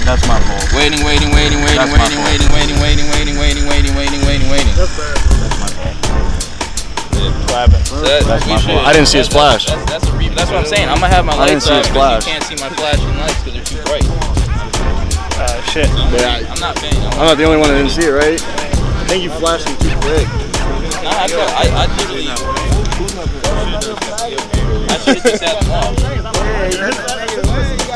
That's my fault. Waiting. That's my fault. That's my fault. I didn't see his flash. That's what I'm saying. I'm gonna have my lights off because you can't see my flashing lights because they're too bright. Shit. I'm not paying. I'm not the only one that didn't see it, right? I think you flashed them too quick. Nah, I literally. I should have just had them off.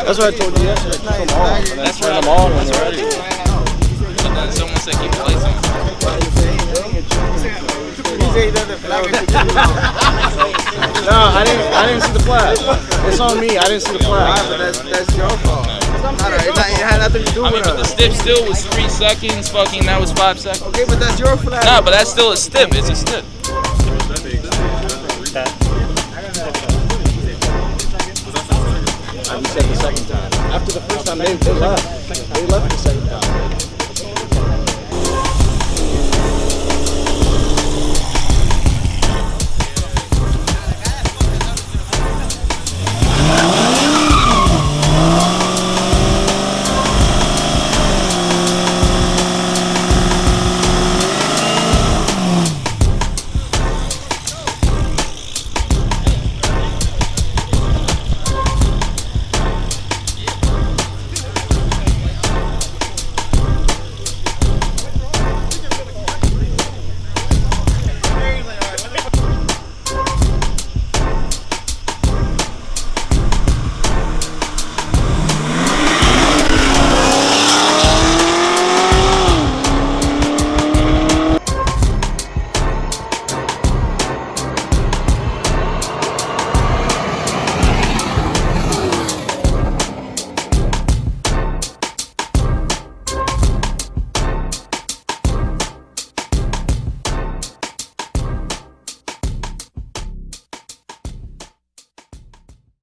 That's what I told you yesterday. Keep them on. That's right. I'm on when they're ready. But then someone said keep the lights on. No, I didn't see the flash. It's on me. I didn't see the flash. That's your fault. It had nothing to do with but the stip still was 3 seconds. Fucking, that was 5 seconds. Okay, but that's your flag. Nah, but that's still a stip. It's a stip. I reset the second time. After the first time, they left. They left the second time.